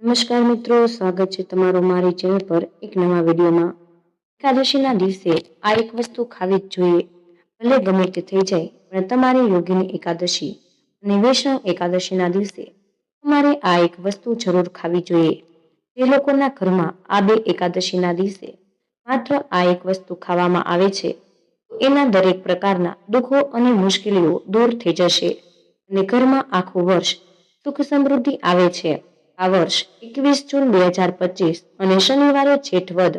નમસ્કાર મિત્રો, સ્વાગત છે તમારું મારી ચેનલ પર એક નવા વિડીયોમાં। એકાદશીના દિવસે આ એક વસ્તુ ખાવી જ જોઈએ, ભલે ગમે તે થઈ જાય, પણ તમારી યોગીની એકાદશી અને વૈષ્ણવ એકાદશીના દિવસે તમારે આ એક વસ્તુ જરૂર ખાવી જોઈએ। જે લોકોના ઘરમાં આ બે એકાદશીના દિવસે માત્ર આ એક વસ્તુ ખાવામાં આવે છે, તો એના દરેક પ્રકારના દુઃખો અને મુશ્કેલીઓ દૂર થઈ જશે અને ઘરમાં આખું વર્ષ સુખ સમૃદ્ધિ આવે છે। આ વર્ષ 21 જૂન 2025 અને શનિવારે જેઠ વદ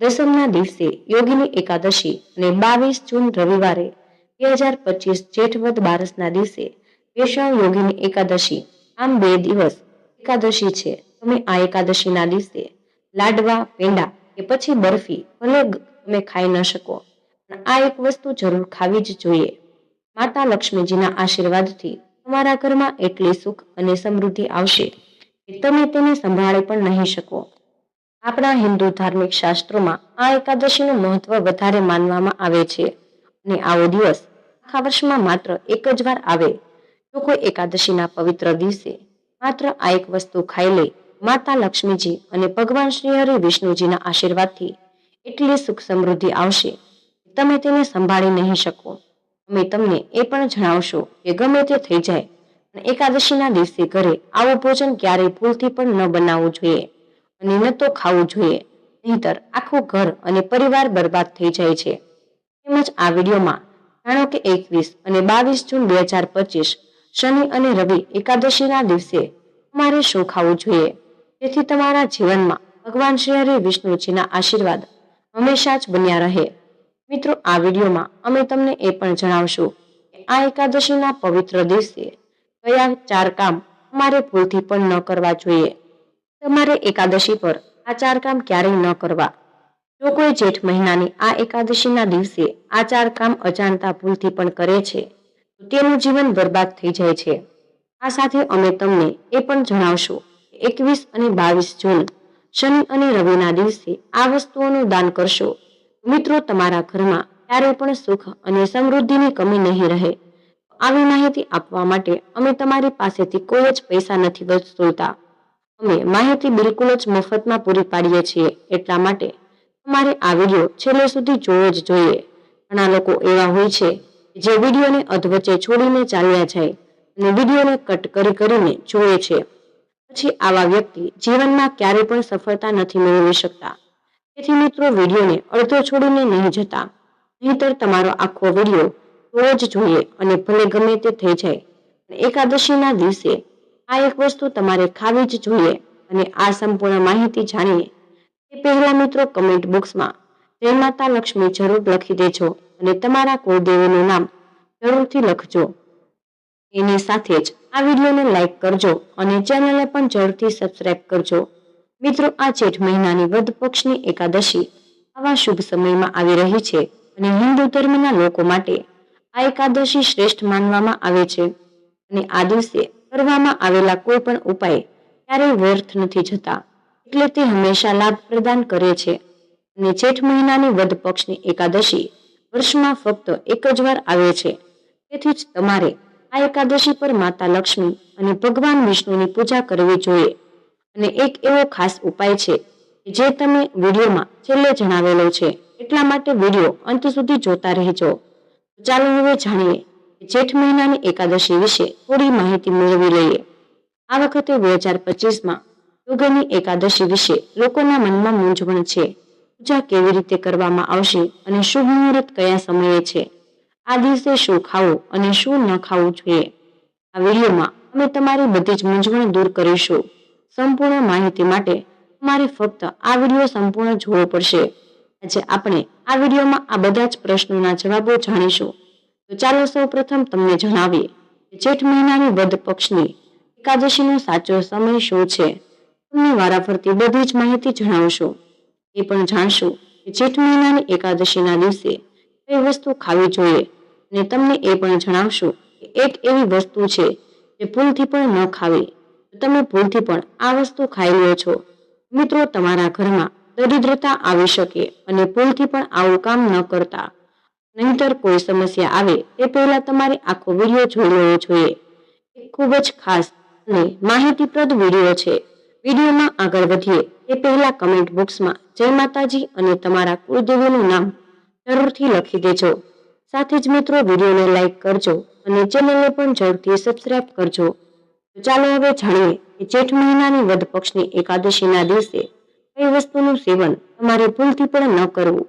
દસમના દિવસે યોગીની એકાદશી અને 22 જૂન રવિવારે 2025 જેઠ વદ બારસના દિવસે વૈષ્ણવ યોગીની એકાદશી, આમ 2 દિવસ એકાદશી છે। તમે આ એકાદશીના દિવસે લાડવા, પેંડા કે પછી બરફી ભલે તમે ખાઈ ન શકો, પણ આ એક વસ્તુ જરૂર ખાવી જ જોઈએ। માતા લક્ષ્મીજીના આશીર્વાદથી તમારા ઘરમાં એટલી સુખ અને સમૃદ્ધિ આવશે કે તમે તેને સંભાળી પણ નહીં શકો। આપણા હિન્દુ ધાર્મિક શાસ્ત્રોમાં આ એકાદશીનું મહત્વ વધારે માનવામાં આવે છે અને આવો દિવસ આખા વર્ષમાં માત્ર એક જ વાર આવે। જો કોઈ એકાદશીના પવિત્ર દિવસે માત્ર આ એક વસ્તુ ખાઈ લે, માતા લક્ષ્મીજી અને ભગવાન શ્રી હરિ વિષ્ણુજીના આશીર્વાદથી એટલી સુખ સમૃદ્ધિ આવશે કે તમે તેને સંભાળી નહીં શકો। અમે તમને એ પણ જણાવશું કે ગમે તે થઈ જાય, પણ એકાદશીના દિવસે ઘરે આવું ભોજન ક્યારેય ભૂલથી પણ ન બનાવવું જોઈએ અને ન તો ખાવું જોઈએ, નહીંતર આખું ઘર અને પરિવાર બરબાદ થઈ જાય છે। તેમજ આ વિડીયોમાં જાણો કે 21 અને 22 જૂન 2025 શનિ અને રવિ એકાદશીના દિવસે તમારે શું ખાવું જોઈએ, જેથી તમારા જીવનમાં ભગવાન શ્રી હરિ વિષ્ણુજીના આશીર્વાદ હંમેશા જ બન્યા રહે। મિત્રો, આ વિડીયોમાં અમે તમને એ પણ જણાવશું કે આ એકાદશીના પવિત્ર દિવસે કયા 4 કામ તમારે ભૂલથી પણ ન કરવા જોઈએ। તમારે એકાદશી પર આ 4 કામ ક્યારેય ન કરવા। જો કોઈ જેઠ મહિનાની આ એકાદશીના દિવસે આ 4 કામ અજાણતા ભૂલથી પણ કરે છે, તો તેનું જીવન બરબાદ થઈ જાય છે। આ સાથે અમે તમને એ પણ જણાવશું કે 21 અને 22 જૂન શનિ અને રવિના દિવસે આ વસ્તુઓનું દાન કરશો તો મિત્રો તમારા ઘરમાં ક્યારેય પણ સુખ અને સમૃદ્ધિની કમી નહીં રહે। આવી માહિતી આપવા માટે અમે તમારી પાસેથી કોઈ જ પૈસા નથી વસૂલતા। અમે માહિતી બિલકુલ જ મફતમાં પૂરી પાડીએ છીએ, એટલા માટે તમારે આ વિડીયો છેલ્લે સુધી જોવો જ જોઈએ। ઘણા લોકો એવા હોય છે કે જે વિડીયોને અધવચ્ચે છોડીને ચાલ્યા જાય અને વિડીયોને કટ કરીને જોવે છે, પછી આવા વ્યક્તિ જીવનમાં ક્યારેય પણ સફળતા નથી મેળવી શકતા। તેથી મિત્રો, વિડીયોને અડધો છોડીને નહીં જતા, નહીંતર તમારો આખો વિડીયો જોવો જ જોઈએ અને ભલે ગમે તે થઈ જાય, પણ એકાદશીના દિવસે આ એક વસ્તુ તમારે ખાવી જ જોઈએ। અને આ સંપૂર્ણ માહિતી જાણીએ તે પહેલા મિત્રો, કમેન્ટ બોક્સમાં જય માતા લક્ષ્મી જરૂર લખી દેજો અને તમારા કુળદેવીનું નામ જરૂરથી લખજો। એની સાથે જ આ વિડીયોને લાઈક કરજો અને ચેનલને પણ જરૂરથી સબસ્ક્રાઇબ કરજો। મિત્રો, આ જેઠ મહિનાની વદ પક્ષની એકાદશી આવા શુભ સમયમાં આવી રહી છે અને હિન્દુ ધર્મના લોકો માટે આ એકાદશી શ્રેષ્ઠ માનવામાં આવે છે અને આ દિવસે કરવામાં આવેલા કોઈ પણ ઉપાય ક્યારેય વ્યર્થ નથી જતા, એટલે તે હંમેશા લાભ પ્રદાન કરે છે। અને જેઠ મહિનાની વદ પક્ષની એકાદશી વર્ષમાં ફક્ત એક જ વાર આવે છે, તેથી જ તમારે આ એકાદશી પર માતા લક્ષ્મી અને ભગવાન વિષ્ણુની પૂજા કરવી જોઈએ। અને એક એવો ખાસ ઉપાય છે કે જે તમે વિડીયોમાં છેલ્લે જણાવેલો છે, એટલા માટે વિડીયો અંત સુધી જોતા રહેજો। ચાલો હવે જાણીએ કે જેઠ મહિનાની એકાદશી વિશે થોડી માહિતી મેળવી લઈએ। આ વખતે 2025માં યોગની એકાદશી વિશે લોકોના મનમાં મૂંઝવણ છે। પૂજા કેવી રીતે કરવામાં આવશે અને શુભ મુહૂર્ત કયા સમયે છે, આ દિવસે શું ખાવું અને શું ન ખાવું જોઈએ, આ વિડીયોમાં અમે તમારી બધી જ મૂંઝવણ દૂર કરીશું। સંપૂર્ણ માહિતી માટે તમારે ફક્ત આ વિડીયો સંપૂર્ણ જોવો પડશે। આજે આપણે આ વિડીયોમાં આ બધા જ પ્રશ્નોના જવાબો જાણીશું। તો ચાલો સૌ પ્રથમ તમને જણાવીએ કે જેઠ મહિનાની વદ પક્ષની એકાદશીનો સાચો સમય શું છે। તમને વારાફરતી બધી જ માહિતી જણાવશું। એ પણ જાણશું કે જેઠ મહિનાની એકાદશીના દિવસે કઈ વસ્તુ ખાવી જોઈએ અને તમને એ પણ જણાવશું કે એક એવી વસ્તુ છે જે ભૂલથી પણ ન ખાવી, તો તમે ભૂલથી પણ આ વસ્તુ ખાઈ લ્યો છો, મિત્રો તમારા ઘરમાં દરિદ્રતા આવી શકે અને ભૂલથી પણ આવું કામ ન કરતા, નહીંતર કોઈ સમસ્યા આવે તે પહેલા તમારે આખો વિડીયો જોઈ લેવો જોઈએ। એક ખૂબ જ ખાસ અને માહિતીપ્રદ વિડીયો છે, વિડીયોમાં આગળ વધીએ તે પહેલા કમેન્ટ બોક્સમાં જય માતાજી અને તમારા કુળદેવીનું નામ જરૂરથી લખી દેજો. સાથે જ મિત્રો વિડીયોને લાઈક કરજો અને ચેનલને પણ જરૂરથી સબસ્ક્રાઇબ કરજો. તો ચાલો હવે જાણીએ કે જેઠ મહિનાની વદ પક્ષની એકાદશીના દિવસે કઈ વસ્તુનું સેવન તમારે ભૂલથી પણ ન કરવું.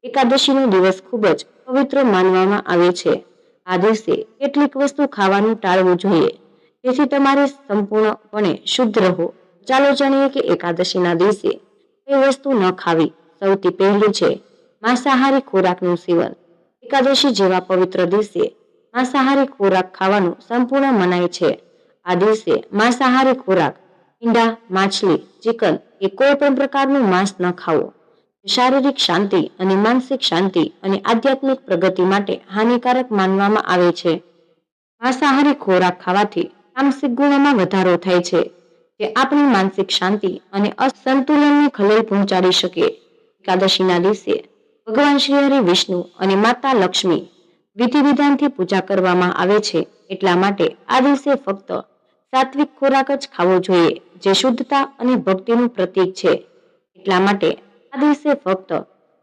એકાદશીનો દિવસ ખૂબ જ પવિત્ર માનવામાં આવે છે. આ દિવસે કેટલીક વસ્તુ ખાવાનું ટાળવું જોઈએ જેથી તમારે સંપૂર્ણપણે શુદ્ધ રહો. ચાલો જાણીએ કે એકાદશીના દિવસે કઈ વસ્તુ ન ખાવી. સૌથી પહેલું છે માંસાહારી ખોરાકનું સેવન. એકાદશી જેવા પવિત્ર દિવસે માંસાહારી ખોરાક ખાવાનું સંપૂર્ણ મનાય છે. આ દિવસે માંસાહારી ખોરાક ઈંડા, માછલી, ચિકન કે કોઈ પણ પ્રકારનું માંસ ન ખાવો. શારીરિક શાંતિ અને માનસિક શાંતિ અને આધ્યાત્મિક પ્રગતિ માટે હાનિકારક માનવામાં આવે છે. માંસાહારી ખોરાક ખાવાથી તામસિક ગુણોમાં વધારો થાય છે જે આપણી માનસિક શાંતિ અને અસંતુલનને ખલેલ પહોંચાડી શકે. એકાદશીના દિવસે ભગવાન શ્રી હરિ વિષ્ણુ અને માતા લક્ષ્મી વિધિ વિધાનથી પૂજા કરવામાં આવે છે. એટલા માટે આ દિવસે ફક્ત સાત્વિક ખોરાક જ ખાવો જોઈએ જે શુદ્ધતા અને ભક્તિનું પ્રતીક છે. એટલા માટે આ દિવસે ફક્ત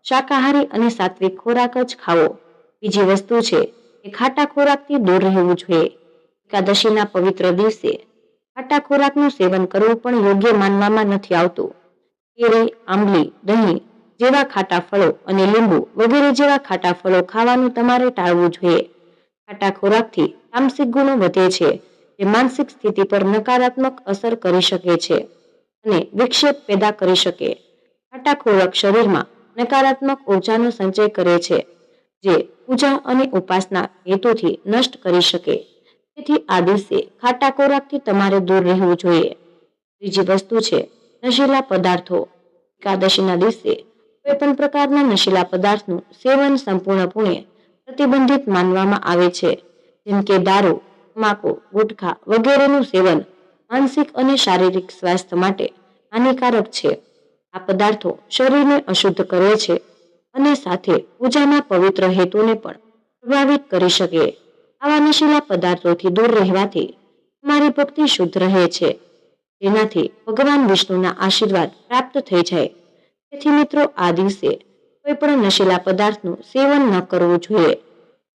શાકાહારી અને સાત્વિક ખોરાક જ ખાવો. બીજી વસ્તુ છે કે ખાટા ખોરાકથી દૂર રહેવું જોઈએ. એકાદશીના પવિત્ર દિવસે ખાટા ખોરાકનું સેવન કરવું પણ યોગ્ય માનવામાં નથી આવતું. કેરી, આંબલી, દહીં જેવા ખાટા ફળો અને લીંબુ વગેરે જેવા ખાટા ફળો ખાવાનું તમારે ટાળવું જોઈએ. ખાટા ખોરાકથી તામસિક ગુણો વધે છે જે માનસિક સ્થિતિ પર નકારાત્મક અસર કરી શકે છે અને વિક્ષેપ પેદા કરી શકે. ખાટા ખોરાક શરીરમાં નકારાત્મક ઉર્જાનો સંચય કરે છે જે પૂજા અને ઉપાસના હેતુથી નષ્ટ કરી શકે. તેથી આ દિવસે ખાટા ખોરાકથી તમારે દૂર રહેવું જોઈએ. ત્રીજી વસ્તુ છે નશીલા પદાર્થો. એકાદશીના દિવસે કોઈ પણ પ્રકારના નશીલા પદાર્થનું સેવન સંપૂર્ણપણે પ્રતિબંધિત માનવામાં આવે છે. જેમ કે દારૂ, તમાકુ, ગુટખા વગેરેનું સેવન માનસિક અને શારીરિક સ્વાસ્થ્ય માટે હાનિકારક છે. આ પદાર્થો શરીરને અશુદ્ધ કરે છે અને સાથે પૂજાના પવિત્ર હેતુને પણ પ્રભાવિત કરી શકે. આવા નશીલા પદાર્થોથી દૂર રહેવાથી તમારી ભક્તિ શુદ્ધ રહે છે જેનાથી ભગવાન વિષ્ણુના આશીર્વાદ પ્રાપ્ત થઈ જાય. તેથી મિત્રો આ દિવસે કોઈ પણ નશીલા પદાર્થનું સેવન ન કરવું જોઈએ.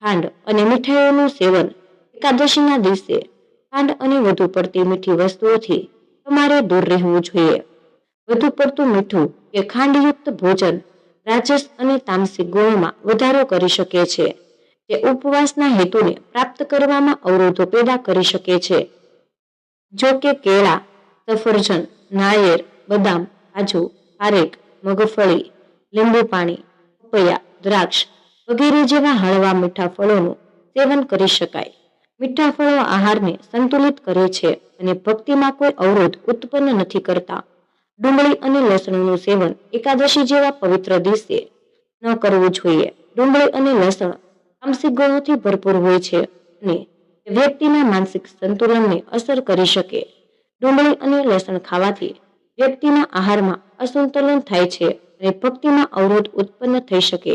ખાંડ અને મીઠાઈઓનું સેવન. એકાદશીના દિવસે ખાંડ અને વધુ પડતી મીઠી વસ્તુઓથી તમારે દૂર રહેવું જોઈએ. વધુ પડતું મીઠું કે ખાંડયુક્ત ભોજન રાજસ અને તામસિક ગુણોમાં વધારો કરી શકે છે જે ઉપવાસના હેતુને પ્રાપ્ત કરવામાં અવરોધો પેદા કરી શકે છે. જો કે કેળા, સફરજન, નાળિયેર, બદામ, કાજુ, ખારેક, મગફળી, લીંબુ પાણી, પપૈયા, દ્રાક્ષ વગેરે જેવા હળવા મીઠા ફળોનું સેવન કરી શકાય. મીઠા ફળો આહારને સંતુલિત કરે છે અને ભક્તિમાં કોઈ અવરોધ ઉત્પન્ન નથી કરતા. ડુંગળી અને લસણનું સેવન એકાદશી જેવા પવિત્ર દિવસે ન કરવું જોઈએ. ડુંગળી અને લસણ તામસિક ગુણોથી ભરપૂર હોય છે અને વ્યક્તિના માનસિક સંતુલનને અસર કરી શકે. ડુંગળી અને લસણ ખાવાથી વ્યક્તિના આહારમાં અસંતુલન થાય છે અને ભક્તિમાં અવરોધ ઉત્પન્ન થઈ શકે.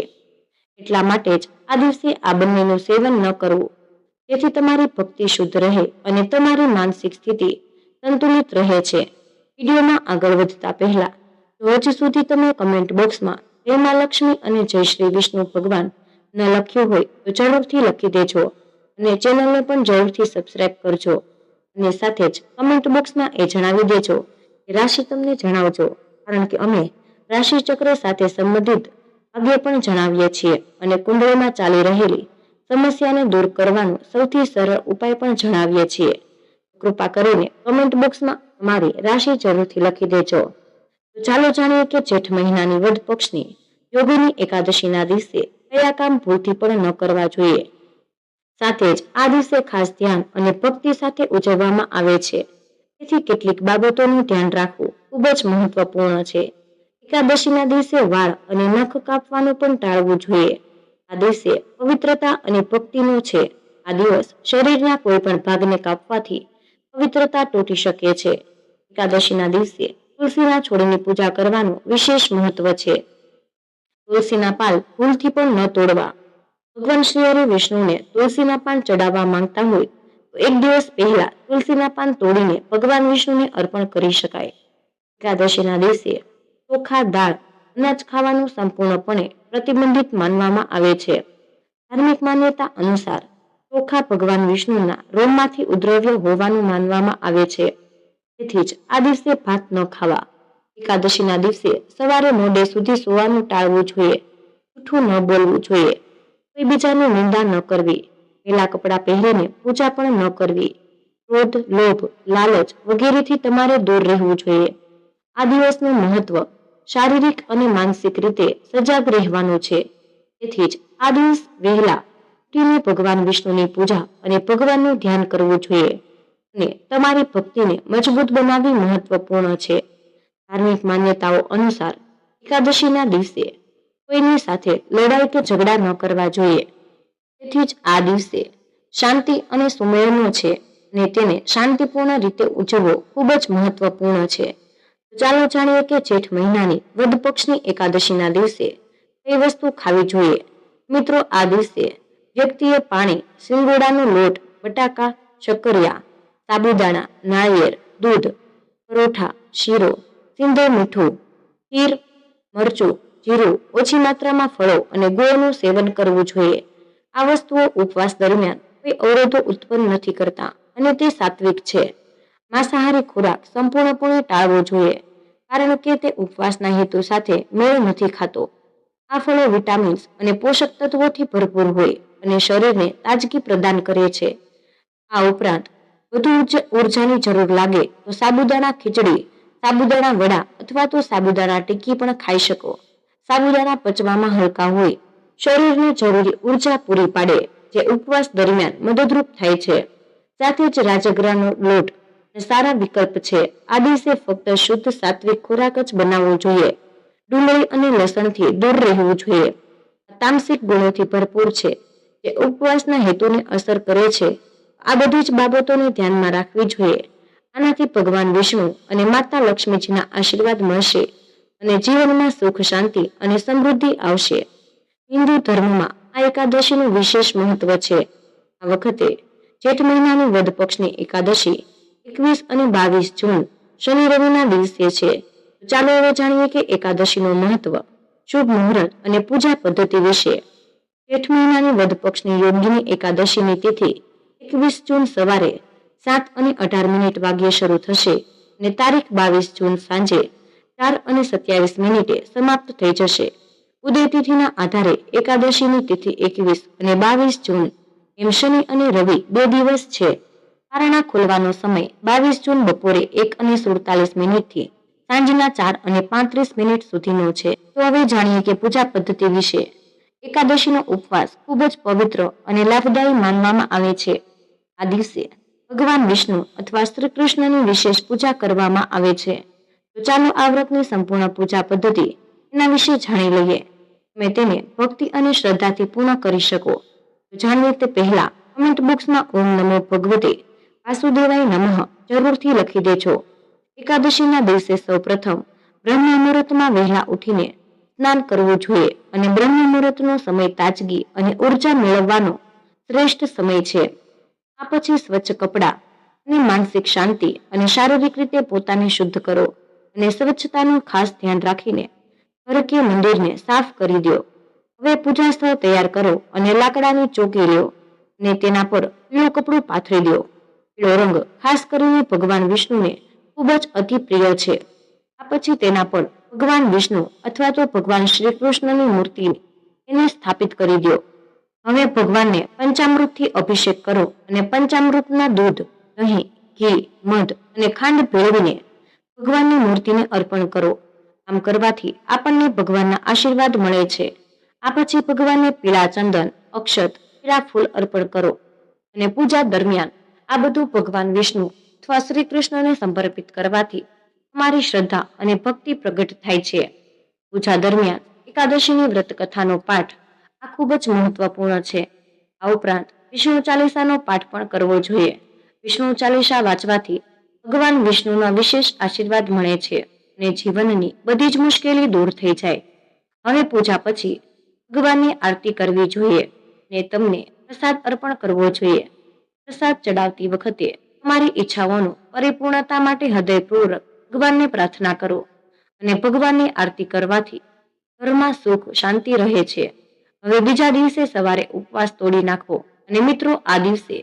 એટલા માટે જ આ દિવસે આ બંનેનું સેવન ન કરવું જેથી તમારી ભક્તિ શુદ્ધ રહે અને તમારી માનસિક સ્થિતિ સંતુલિત રહે છે. વિડીયોમાં આગળ વધતા પહેલા જો હજુ સુધી તમે કમેન્ટ બોક્સમાં જય મા લક્ષ્મી અને જય શ્રી વિષ્ણુ ભગવાન ન લખ્યું હોય તો જરૂરથી લખી દેજો અને ચેનલને પણ જરૂરથી સબસ્ક્રાઇબ કરજો. અને સાથે જ કમેન્ટ બોક્સમાં એ જણાવી દેજો કે રાશિ તમને જણાવજો, કારણ કે અમે રાશિ ચક્ર સાથે સંબંધિત ભાગ્ય પણ જણાવીએ છીએ અને કુંડળીમાં ચાલી રહેલી સમસ્યાને દૂર કરવાનો સૌથી સરળ ઉપાય પણ જણાવીએ છીએ. કૃપા કરીને કમેન્ટ બોક્સમાં તમારી રાશિ જરૂરથી લખી દેજો. તો ચાલો જાણીએ કે જેઠ મહિનાની વદ પક્ષની યોગીની એકાદશીના દિવસે કયા કામ ભૂલથી પણ ન કરવા જોઈએ. સાથે જ આ દિવસે ખાસ ધ્યાન અને ભક્તિ સાથે ઉજવવામાં આવે છે. તેથી કેટલીક બાબતોનું ધ્યાન રાખવું ખૂબ જ મહત્વપૂર્ણ છે. એકાદશીના દિવસે વાળ અને નખ કાપવાનું પણ ટાળવું જોઈએ. આ દિવસે પવિત્રતા અને ભક્તિનો છે. આ દિવસ શરીરના કોઈ પણ ભાગને કાપવાથી પવિત્રતા તૂટી શકે છે. એકાદશીના દિવસે તુલસીના છોડની પૂજા કરવાનું વિશેષ મહત્વ છે. તુલસીના પાન ભૂલથી પણ ન તોડવા. ભગવાન શ્રી હરિ વિષ્ણુને તુલસીના પાન ચડાવવા માંગતા હોય તો એક દિવસ પહેલા તુલસીના પાન તોડીને ભગવાન વિષ્ણુને અર્પણ કરી શકાય. એકાદશીના દિવસે ચોખા, દાળ, અનાજ ખાવાનું સંપૂર્ણપણે પ્રતિબંધિત માનવામાં આવે છે. ધાર્મિક માન્યતા અનુસાર ચોખા ભગવાન વિષ્ણુના રોમમાંથી ઉદ્ભવ્ય હોવાનું માનવામાં આવે છે. તેથી જ આ દિવસે ભાત ન ખાવા. એકાદશીના દિવસે સવારે મોડે સુધી સૂવાનું ટાળવું જોઈએ. જૂઠું ન બોલવું જોઈએ. કોઈ બીજાની નિંદા ન કરવી. પહેલા કપડાં પહેરીને પૂજા પણ ન કરવી. ક્રોધ, લોભ, લાલચ વગેરેથી તમારે દૂર રહેવું જોઈએ. આ દિવસનું મહત્વ શારીરિક અને માનસિક રીતે સજાગ રહેવાનું છે. તેથી જ આ દિવસ વહેલા ઉઠીને ભગવાન વિષ્ણુની પૂજા અને ભગવાનનું ધ્યાન કરવું જોઈએ અને તમારી ભક્તિને મજબૂત બનાવવી મહત્વપૂર્ણ છે. ધાર્મિક માન્યતાઓ અનુસાર એકાદશીના દિવસે કોઈની સાથે લડાઈ કે ઝઘડા ન કરવા જોઈએ. તેથી જ આ દિવસે શાંતિ અને સુમેળનો છે અને તેને શાંતિપૂર્ણ રીતે ઉજવવો ખૂબ જ મહત્વપૂર્ણ છે. ચાલો જાણીએ કે જેઠ મહિનાની વદ પક્ષની એકાદશીના દિવસે કઈ વસ્તુ ખાવી જોઈએ. મિત્રો, આ દિવસે વ્યક્તિએ પાણી, સિંગોડાનો લોટ, બટાકા, શક્કરિયા, સાબુદાણા, નાળિયેર, દૂધ, પરોઠા, શીરો, સિંધવ મીઠું, ખીર, મરચું, જીરું, ઓછી માત્રામાં ફળો અને ગોળનું સેવન કરવું જોઈએ. આ વસ્તુઓ ઉપવાસ દરમિયાન કોઈ અવરોધો ઉત્પન્ન નથી કરતા અને તે સાત્વિક છે. માંસાહારી ખોરાક સંપૂર્ણપણે ટાળવો જોઈએ કારણ કે તે ઉપવાસના હેતુ સાથે મેળ નથી ખાતો. આ ફળો વિટામિન્સ અને પોષક તત્વોથી ભરપૂર હોય અને શરીરને તાજગી પ્રદાન કરે છે. આ ઉપરાંત વધુ ઉર્જાની જરૂર લાગે તો સાબુદાણા ખીચડી, સાબુદાણા વડા અથવા તો સાબુદાણા ટિક્કી પણ ખાઈ શકો. સાબુદાણા પચવામાં હલકા હોય, શરીરને જરૂરી ઉર્જા પૂરી પાડે, જે ઉપવાસ દરમિયાન મદદરૂપ થાય છે. સાથે જ રાજગરાનો લોટ સારા વિકલ્પ છે. આ દિવસે ફક્ત શુદ્ધ સાત્વિક ખોરાક જ બનાવવો જોઈએ. ડુંગળી અને લસણથી દૂર રહેવું જોઈએ. તામસિક ગુણોથી ભરપૂર છે જે ઉપવાસના હેતુને અસર કરે છે. આ બધી જ બાબતોને ધ્યાનમાં રાખવી જોઈએ. આનાથી ભગવાન વિષ્ણુ અને માતા લક્ષ્મીજીના આશીર્વાદ મળશે અને જીવનમાં સુખ, શાંતિ અને સમૃદ્ધિ આવશે. હિન્દુ ધર્મમાં આ એકાદશીનું વિશેષ મહત્વ છે. આ વખતે જેઠ મહિનાની વદ પક્ષની એકાદશી 21 અને 22 જૂન શનિ રવિના દિવસે છે. ચાલો હવે જાણીએ કે એકાદશીનું મહત્વ, શુભ મુહૂર્ત અને પૂજા પદ્ધતિ વિશે. જેઠ મહિનાની વદ પક્ષની યોગિની એકાદશીની તિથિ 21 જૂન સવારે 7:18 વાગ્યે શરૂ થશે અને તારીખ 22 જૂન સાંજે 4:27 સમાપ્ત થઈ જશે. ઉદયતિથિના આધારે એકાદશીની તિથિ 21 અને 22 જૂન એમ શનિ અને રવિ 2 દિવસ છે. પારણા ખોલવાનો સમય 22 જૂન બપોરે 1:47 થી સાંજના 4:35 સુધીનો છે. તો હવે જાણીએ કે પૂજા પદ્ધતિ વિશે. એકાદશીનો ઉપવાસ ખૂબ જ પવિત્ર અને લાભદાયી માનવામાં આવે છે. આ દિવસે ભગવાન વિષ્ણુ અથવા શ્રી કૃષ્ણની વિશેષ પૂજા કરવામાં આવે છે. તો ચાલો આ વ્રતની સંપૂર્ણ પૂજા પદ્ધતિ એના વિશે જાણી લઈએ. તમે તેને ભક્તિ અને શ્રદ્ધાથી પૂર્ણ કરી શકો. તો જાણીએ તે પહેલા કમેન્ટ બોક્સમાં ઓમ નમો ભગવતે વાસુદેવાય નમઃ જરૂરથી લખી દેજો. એકાદશીના દિવસે સૌપ્રથમ બ્રહ્મ મુહૂર્તમાં વહેલા ઉઠીને સ્નાન કરવું જોઈએ અને બ્રહ્મ મુહૂર્તનો સમય તાજગી અને ઉર્જા મેળવવાનો શ્રેષ્ઠ સમય છે. આ પછી સ્વચ્છ કપડાં અને માનસિક શાંતિ અને શારીરિક રીતે પોતાને શુદ્ધ કરો અને સ્વચ્છતાનું ખાસ ધ્યાન રાખીને ઘર કે મંદિરને સાફ કરી દો. હવે પૂજા સ્થળ તૈયાર કરો અને લાકડાની ચોકી લો અને તેના પર પીળું કપડું પાથરી દો. પીળો રંગ ખાસ કરીને ભગવાન વિષ્ણુને ખૂબ જ અતિ પ્રિય છે. આ પછી તેના પર ભગવાન વિષ્ણુ અથવા તો ભગવાન શ્રી કૃષ્ણની મૂર્તિ એને સ્થાપિત કરી દો. હવે ભગવાનને પંચામૃતથી અભિષેક કરો અને પંચામૃતના દૂધ, દહીં, ઘી, મધ અને ખાંડ ભેળવીને ભગવાનની મૂર્તિને અર્પણ કરો. આમ કરવાથી આપણને ભગવાનના આશીર્વાદ મળે છે. આ પછી ભગવાનને પીળા ચંદન, અક્ષત, પીળા ફૂલ અર્પણ કરો અને પૂજા દરમિયાન આ બધું ભગવાન વિષ્ણુ અથવા શ્રી કૃષ્ણને સમર્પિત કરવાથી તમારી શ્રદ્ધા અને ભક્તિ પ્રગટ થાય છે. પૂજા દરમિયાન એકાદશીની વ્રત કથાનો પાઠ આ ખૂબ જ મહત્વપૂર્ણ છે. આ ઉપરાંત વિષ્ણુ ચાલીસાનો પાઠ પણ કરવો જોઈએ. વિષ્ણુ ચાલીસા વાંચવાથી ભગવાન વિષ્ણુના વિશેષ આશીર્વાદ મળે છે અને જીવનની બધી જ મુશ્કેલી દૂર થઈ જાય. હવે પૂજા પછી ભગવાનની આરતી કરવી જોઈએ અને તમને પ્રસાદ અર્પણ કરવો જોઈએ. પ્રસાદ ચડાવતી વખતે તમારી ઈચ્છાઓનું પરિપૂર્ણતા માટે હૃદયપૂર્વક ભગવાનને પ્રાર્થના કરો અને ભગવાનની આરતી કરવાથી ઘરમાં સુખ શાંતિ રહે છે. હવે બીજા દિવસે સવારે ઉપવાસ તોડી નાખવો અને મિત્રો આ દિવસે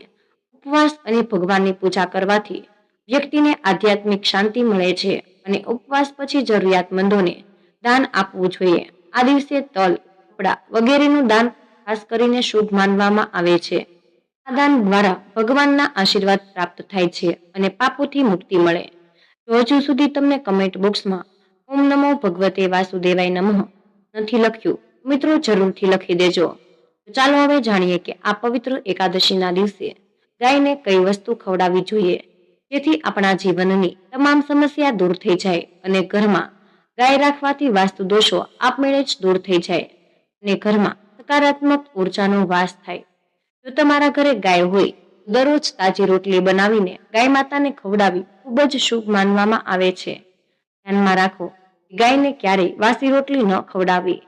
ઉપવાસ અને ભગવાનની પૂજા કરવાથી વ્યક્તિને આધ્યાત્મિક શાંતિ મળે છે અને ઉપવાસ પછી જરૂરિયાતમંદોને દાન આપવું જોઈએ. આ દિવસે તલ, કપડાં વગેરેનું દાન ખાસ કરીને શુભ માનવામાં આવે છે. આ દાન દ્વારા ભગવાનના આશીર્વાદ પ્રાપ્ત થાય છે અને પાપોથી મુક્તિ મળે. જો હજુ સુધી તમને કમેન્ટ બોક્સમાં ઓમ નમો ભગવતે વાસુદેવાય નમઃ નથી લખ્યું, મિત્રો જરૂરથી લખી દેજો. ચાલો હવે જાણીએ કે આ પવિત્ર એકાદશીના દિવસે ગાયને કઈ વસ્તુ ખવડાવવી જોઈએ જેથી આપણા જીવનની તમામ સમસ્યા દૂર થઈ જાય અને ઘરમાં ગાય રાખવાથી વાસ્તુ દોષો આપમેળે જ દૂર થઈ જાય અને ઘરમાં સકારાત્મક ઉર્જાનો વાસ થાય. જો તમારા ઘરે ગાય હોય દરરોજ તાજી રોટલી બનાવીને ગાય માતાને ખવડાવી ખૂબ જ શુભ માનવામાં આવે છે. ધ્યાનમાં રાખો કે ગાયને ક્યારેય વાસી રોટલી ન ખવડાવવી,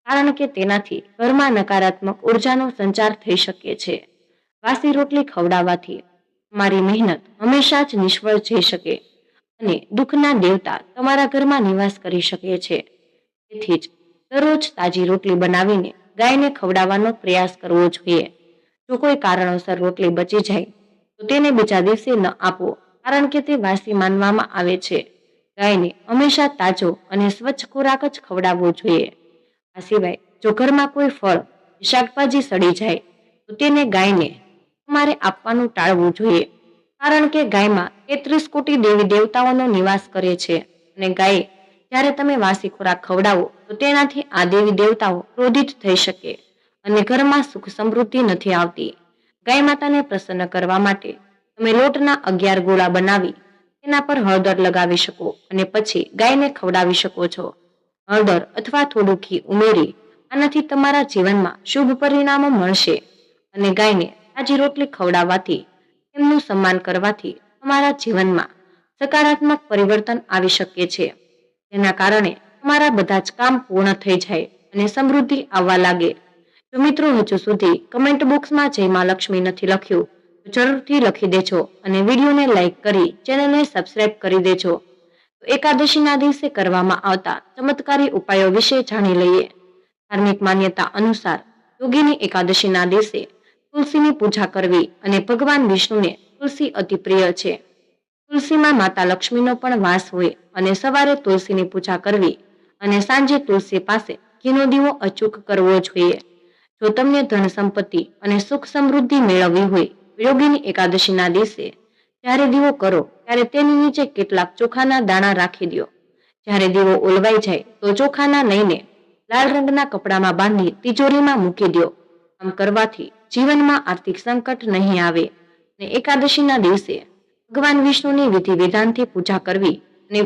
કારણ કે તેનાથી ઘરમાં નકારાત્મક ઉર્જાનો સંચાર થઈ શકે છે. વાસી રોટલી ખવડાવવાથી તમારી મહેનત હંમેશા જ નિષ્ફળ જઈ શકે અને દુઃખના દેવતા તમારા ઘરમાં નિવાસ કરી શકે છે. તેથી જ દરરોજ તાજી રોટલી બનાવીને ગાયને ખવડાવવાનો પ્રયાસ કરવો જોઈએ. જો કોઈ કારણોસર રોટલી બચી જાય તો તેને બીજા દિવસે ન આપો, કારણ કે તે વાસી માનવામાં આવે છે. ગાયને હંમેશા તાજો અને સ્વચ્છ ખોરાક જ ખવડાવવો જોઈએ. આ સિવાય જો ઘરમાં કોઈ ફળ, શાકભાજી સડી જાય તો તેને ગાયને તમારે આપવાનું ટાળવું જોઈએ, કારણ કે ગાયમાં 33 કોટી દેવી દેવતાઓનો નિવાસ કરે છે અને ગાયે જ્યારે તમે વાસી ખોરાક ખવડાવો તો તેનાથી આ દેવી દેવતાઓ ક્રોધિત થઈ શકે અને ઘરમાં સુખ સમૃદ્ધિ નથી આવતી. ગાય માતાને પ્રસન્ન કરવા માટે તમે લોટના 11 ગોળા બનાવી તેના પર હળદર લગાવી શકો અને પછી ગાયને ખવડાવી શકો છો. હળદર અથવા થોડું ઘી ઉમેરી આનાથી તમારા જીવનમાં શુભ પરિણામો મળશે અને ગાયને તાજી રોટલી ખવડાવવાથી, તેમનું સન્માન કરવાથી તમારા જીવનમાં સકારાત્મક પરિવર્તન આવી શકે છે, જેના કારણે તમારા બધા જ કામ પૂર્ણ થઈ જાય અને સમૃદ્ધિ આવવા લાગે. જો મિત્રો હજુ સુધી કમેન્ટ બોક્સમાં જય માં લક્ષ્મી નથી લખ્યું તો જરૂરથી લખી દેજો અને વિડીયોને લાઈક કરી ચેનલને સબસ્ક્રાઇબ કરી દેજો. તો એકાદશીના દિવસે કરવામાં આવતા ચમત્કારી ઉપાયો વિશે જાણી લઈએ. ધાર્મિક માન્યતા અનુસાર યોગીની એકાદશીના દિવસે તુલસીની પૂજા કરવી અને ભગવાન વિષ્ણુને તુલસી અતિ પ્રિય છે. તુલસીમાં માતા લક્ષ્મીનો પણ વાસ હોય અને સવારે તુલસીની પૂજા કરવી અને સાંજે તુલસી પાસે ઘીનો દીવો અચૂક કરવો જોઈએ. જો તમને ધન સંપત્તિ અને સુખ સમૃદ્ધિ મેળવવી હોય, યોગીની એકાદશીના દિવસે જ્યારે દીવો કરો ત્યારે તેની નીચે કેટલાક ચોખાના દાણા રાખી દો. જ્યારે દીવો ઓલવાઈ જાય તો ચોખાના લઈને લાલ રંગના કપડામાં બાંધી તિજોરીમાં મૂકી દો. આમ કરવાથી જીવનમાં આર્થિક સંકટ નહીં આવે અને એકાદશીના દિવસે ભગવાન વિષ્ણુની વિધિ વિધાનથી પૂજા કરવી અને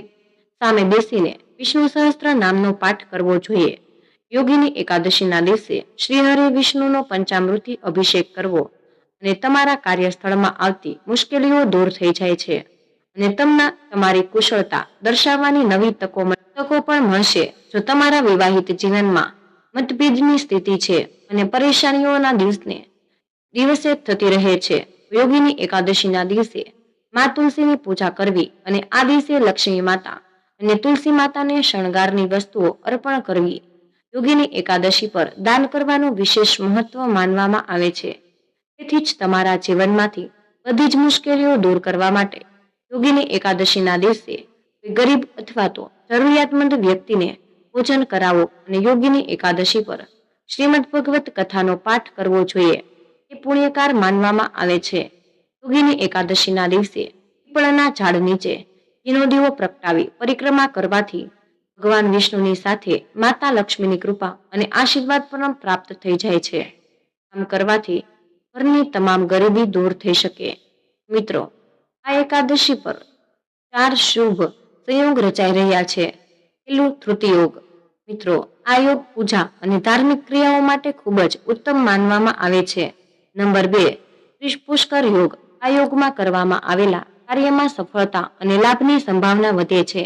સામે બેસીને વિષ્ણુ સહસ્ત્ર નામનો પાઠ કરવો જોઈએ. યોગીની એકાદશીના દિવસે શ્રીહરિ વિષ્ણુનો પંચામૃતથી અભિષેક કરવો અને તમારા કાર્યસ્થળમાં આવતી મુશ્કેલીઓ દૂર થઈ જાય છે અને તમારી કુશળતા દર્શાવવાની નવી તકો પણ મળશે. જો તમારા વિવાહિત જીવનમાં મતભેદની સ્થિતિ છે અને પરેશાનીઓના દિવસે થતી રહે છે, યોગીની એકાદશીના દિવસે મા તુલસીની પૂજા કરવી અને આ દિવસે લક્ષ્મી માતા અને તુલસી માતાને શણગારની વસ્તુઓ અર્પણ કરવી. યોગીની એકાદશી પર દાન કરવાનું વિશેષ મહત્વ માનવામાં આવે છે. તેથી જ તમારા જીવનમાંથી બધી જ મુશ્કેલીઓ દૂર કરવા માટે યોગીની એકાદશીના દિવસે કોઈ ગરીબ અથવા તો જરૂરિયાતમંદ વ્યક્તિને ભોજન કરાવો અને યોગીની એકાદશી પર શ્રીમદ ભગવત કથાનો પાઠ કરવો જોઈએ. એ પુણ્યકાર માનવામાં આવે છે. યોગીની એકાદશીના દિવસે પીપળના ઝાડ નીચે ઘીનો દીવો પ્રગટાવી પરિક્રમા કરવાથી ભગવાન વિષ્ણુની સાથે માતા લક્ષ્મીની કૃપા અને આશીર્વાદ પણ પ્રાપ્ત થઈ જાય છે. આમ કરવાથી ઘરની તમામ ગરીબી દૂર થઈ શકે. મિત્રો, આ એકાદશી પર 4 શુભ સંયોગ રચાઈ રહ્યા છે. પહેલું ધૃતિ યોગ. મિત્રો, આ યોગ પૂજા અને ધાર્મિક ક્રિયાઓ માટે ખૂબ જ ઉત્તમ માનવામાં આવે છે. નંબર 2 પુષ્કર યોગ. આ યોગમાં કરવામાં આવેલા કાર્યમાં સફળતા અને લાભની સંભાવના વધે છે.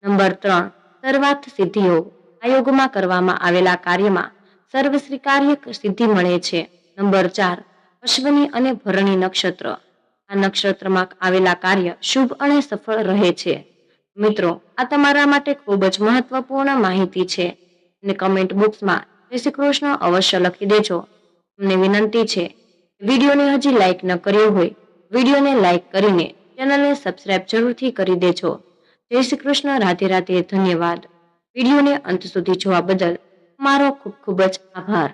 નંબર 3 સર્વાર્થ સિદ્ધિ યોગ. આ યોગમાં કરવામાં આવેલા કાર્યમાં સર્વ સ્વીકાર્ય સિદ્ધિ મળે છે. નંબર 4 અશ્વિની અને ભરણી નક્ષત્ર. આ નક્ષત્રમાં આવેલા કાર્ય શુભ અને સફળ રહે છે. મિત્રો, આ તમારા માટે ખૂબ જ મહત્વપૂર્ણ માહિતી છે અને કમેન્ટ બોક્સમાં જય શ્રી કૃષ્ણ અવશ્ય લખી દેજો. તમને વિનંતી છે, વિડીયોને હજી લાઈક ન કર્યો હોય, વિડીયોને લાઈક કરીને ચેનલને સબસ્ક્રાઇબ જરૂરથી કરી દેજો. જય શ્રી કૃષ્ણ. રાધે રાધે. ધન્યવાદ. વિડીયોને અંત સુધી જોવા બદલ મારો ખૂબ ખૂબ જ આભાર.